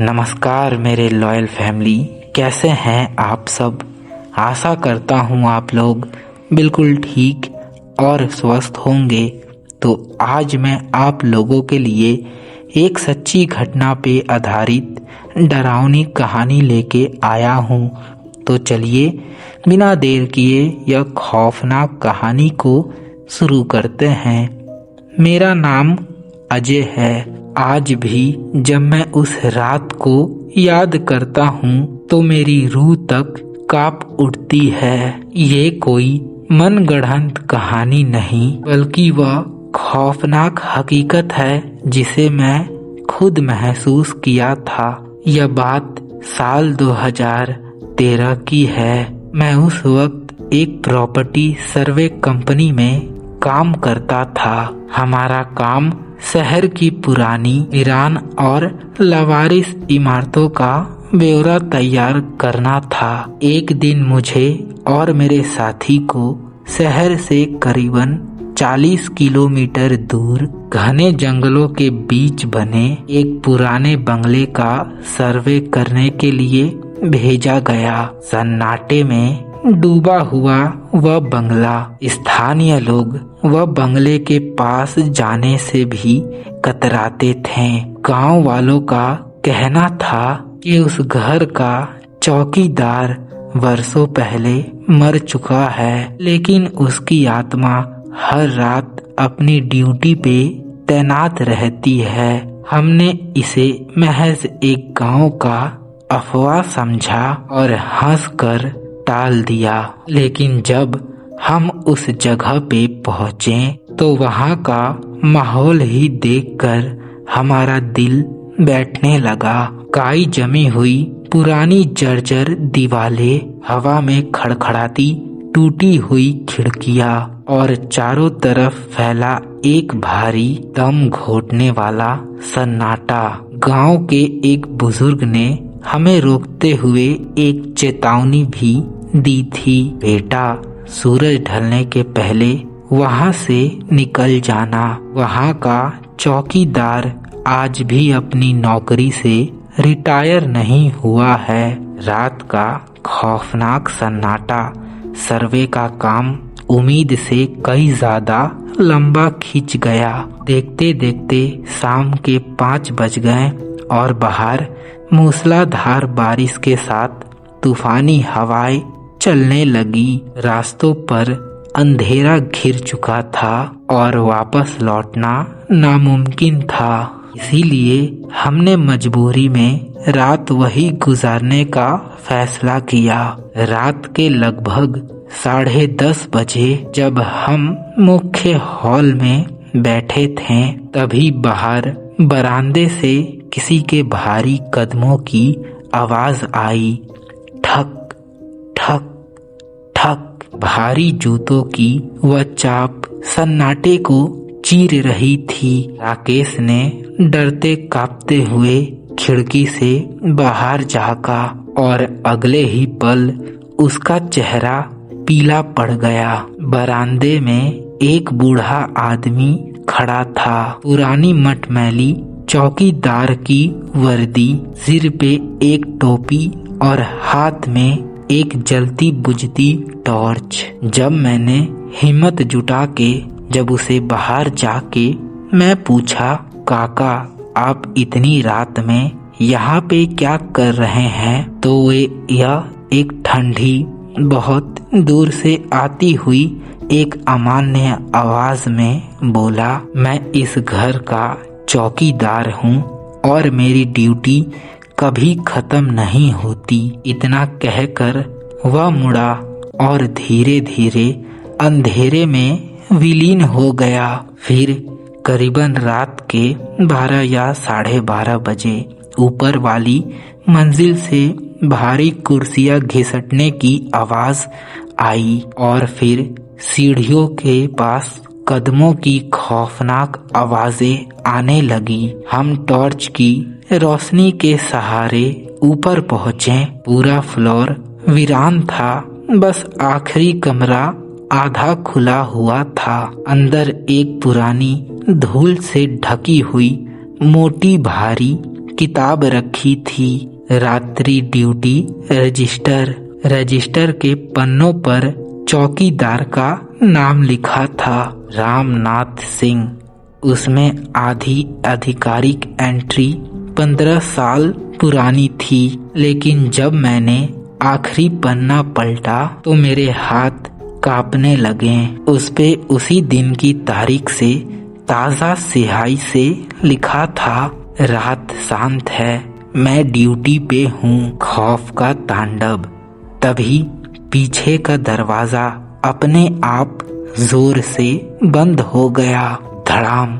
नमस्कार मेरे loyal family, कैसे हैं आप सब। आशा करता हूँ आप लोग बिल्कुल ठीक और स्वस्थ होंगे। तो आज मैं आप लोगों के लिए एक सच्ची घटना पे आधारित डरावनी कहानी लेके आया हूँ। तो चलिए बिना देर किए यह खौफनाक कहानी को शुरू करते हैं। मेरा नाम अजय है। आज भी जब मैं उस रात को याद करता हूँ तो मेरी रूह तक कांप उठती है। ये कोई मनगढ़ंत कहानी नहीं, बल्कि वह खौफनाक हकीकत है जिसे मैं खुद महसूस किया था। यह बात साल 2013 की है। मैं उस वक्त एक प्रॉपर्टी सर्वे कंपनी में काम करता था। हमारा काम शहर की पुरानी, वीरान और लावारिस इमारतों का ब्यौरा तैयार करना था। एक दिन मुझे और मेरे साथी को शहर से करीबन 40 किलोमीटर दूर घने जंगलों के बीच बने एक पुराने बंगले का सर्वे करने के लिए भेजा गया। सन्नाटे में डूबा हुआ वह बंगला, स्थानीय लोग वह बंगले के पास जाने से भी कतराते थे। गांव वालों का कहना था कि उस घर का चौकीदार वर्षों पहले मर चुका है, लेकिन उसकी आत्मा हर रात अपनी ड्यूटी पे तैनात रहती है। हमने इसे महज एक गांव का अफवाह समझा और हंसकर टाल दिया। लेकिन जब हम उस जगह पे पहुँचे तो वहाँ का माहौल ही देखकर हमारा दिल बैठने लगा। काई जमी हुई पुरानी जर्जर दीवारें, हवा में खड़खड़ाती टूटी हुई खिड़कियाँ और चारों तरफ फैला एक भारी दम घोटने वाला सन्नाटा। गांव के एक बुजुर्ग ने हमें रोकते हुए एक चेतावनी भी दी थी, बेटा सूरज ढलने के पहले वहां से निकल जाना। वहां का चौकीदार आज भी अपनी नौकरी से रिटायर नहीं हुआ है। रात का खौफनाक सन्नाटा सर्वे का काम उम्मीद से कई ज्यादा लंबा खिंच गया। देखते देखते शाम के 5 बज गए और बाहर मूसलाधार बारिश के साथ तूफानी हवाएं चलने लगी। रास्तों पर अंधेरा घिर चुका था और वापस लौटना नामुमकिन था। इसीलिए हमने मजबूरी में रात वही गुजारने का फैसला किया। रात के लगभग 10:30 बजे जब हम मुख्य हॉल में बैठे थे, तभी बाहर बरामदे से किसी के भारी कदमों की आवाज आई। ठक ठक ठक। भारी जूतों की वह चाप सन्नाटे को चीर रही थी। राकेश ने डरते कांपते हुए खिड़की से बाहर झांका और अगले ही पल उसका चेहरा पीला पड़ गया। बरामदे में एक बूढ़ा आदमी खड़ा था। पुरानी मटमैली चौकीदार की वर्दी, सिर पे एक टोपी और हाथ में एक जलती बुझती टॉर्च। जब मैंने हिम्मत जुटा के जब उसे बाहर जाके मैं पूछा, काका आप इतनी रात में यहाँ पे क्या कर रहे हैं, तो वे यह एक ठंडी बहुत दूर से आती हुई एक अमान्य आवाज में बोला, मैं इस घर का चौकीदार हूँ और मेरी ड्यूटी कभी खत्म नहीं होती। इतना कहकर वह मुड़ा और धीरे धीरे अंधेरे में विलीन हो गया। फिर करीबन रात के 12 या 12:30 बजे ऊपर वाली मंजिल से भारी कुर्सियां घिसटने की आवाज आई और फिर सीढ़ियों के पास कदमों की खौफनाक आवाजें आने लगी। हम टॉर्च की रोशनी के सहारे ऊपर पहुँचे। पूरा फ्लोर वीरान था, बस आखिरी कमरा आधा खुला हुआ था। अंदर एक पुरानी धूल से ढकी हुई मोटी भारी किताब रखी थी, रात्रि ड्यूटी रजिस्टर के पन्नों पर चौकीदार का नाम लिखा था, रामनाथ सिंह। उसमें आधी आधिकारिक एंट्री 15 साल पुरानी थी, लेकिन जब मैंने आखिरी पन्ना पलटा तो मेरे हाथ कांपने लगे। उस पे उसी दिन की तारीख से ताज़ा स्याही से लिखा था, रात शांत है, मैं ड्यूटी पे हूँ, खौफ का तांडव। तभी पीछे का दरवाजा अपने आप जोर से बंद हो गया, धड़ाम,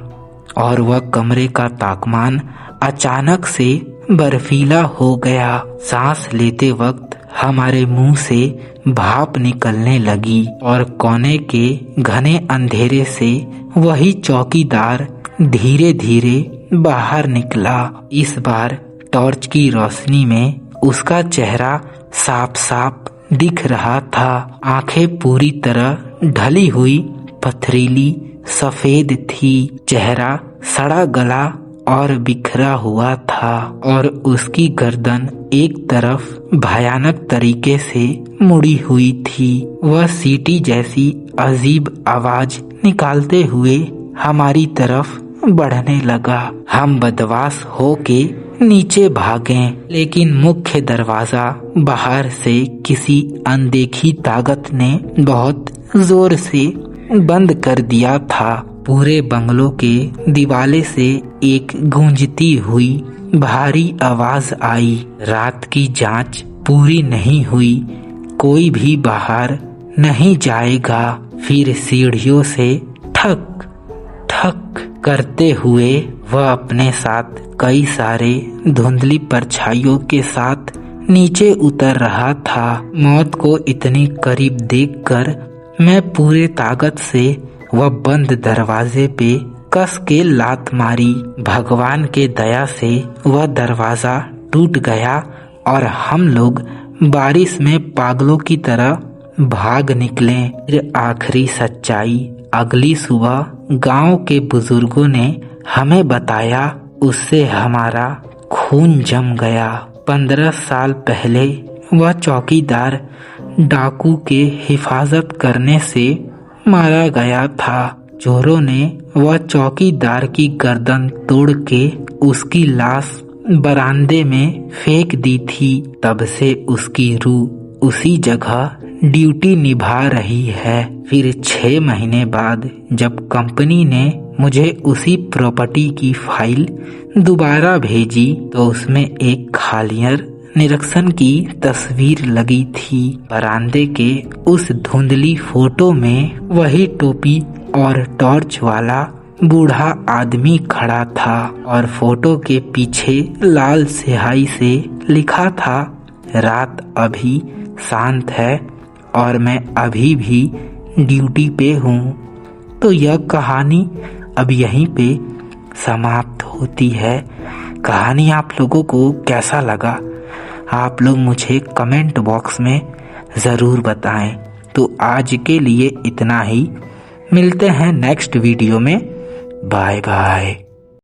और वह कमरे का तापमान अचानक से बर्फीला हो गया। सांस लेते वक्त हमारे मुंह से भाप निकलने लगी और कोने के घने अंधेरे से वही चौकीदार धीरे धीरे बाहर निकला। इस बार टॉर्च की रोशनी में उसका चेहरा साफ साफ दिख रहा था। आंखें पूरी तरह ढली हुई पथरीली सफेद थी, चेहरा सड़ा गला और बिखरा हुआ था और उसकी गर्दन एक तरफ भयानक तरीके से मुड़ी हुई थी। वह सीटी जैसी अजीब आवाज निकालते हुए हमारी तरफ बढ़ने लगा। हम बदवास होके नीचे भागे, लेकिन मुख्य दरवाजा बाहर से किसी अनदेखी ताकत ने बहुत जोर से बंद कर दिया था। पूरे बंगलों के दीवाले से एक गूंजती हुई भारी आवाज आई, रात की जांच पूरी नहीं हुई, कोई भी बाहर नहीं जाएगा। फिर सीढ़ियों से ठक ठक करते हुए वह अपने साथ कई सारे धुंधली परछाइयों के साथ नीचे उतर रहा था। मौत को इतनी करीब देखकर मैं पूरे ताकत से वह बंद दरवाजे पे कस के लात मारी। भगवान के दया से वह दरवाजा टूट गया और हम लोग बारिश में पागलों की तरह भाग निकले। फिर आखिरी सच्चाई अगली सुबह गांव के बुजुर्गों ने हमें बताया, उससे हमारा खून जम गया। 15 साल पहले वह चौकीदार डाकू के हिफाजत करने से मारा गया था। चोरों ने वह चौकीदार की गर्दन तोड़ के उसकी लाश बरामदे में फेंक दी थी। तब से उसकी रूह उसी जगह ड्यूटी निभा रही है। फिर 6 महीने बाद जब कंपनी ने मुझे उसी प्रॉपर्टी की फाइल दोबारा भेजी तो उसमें एक खालियर निरीक्षण की तस्वीर लगी थी। बरामदे के उस धुंधली फोटो में वही टोपी और टॉर्च वाला बूढ़ा आदमी खड़ा था और फोटो के पीछे लाल स्याही से लिखा था, रात अभी शांत है और मैं अभी भी ड्यूटी पे हूँ। तो यह कहानी अब यहीं पे समाप्त होती है। कहानी आप लोगों को कैसा लगा आप लोग मुझे कमेंट बॉक्स में ज़रूर बताएं। तो आज के लिए इतना ही, मिलते हैं नेक्स्ट वीडियो में। Bye bye.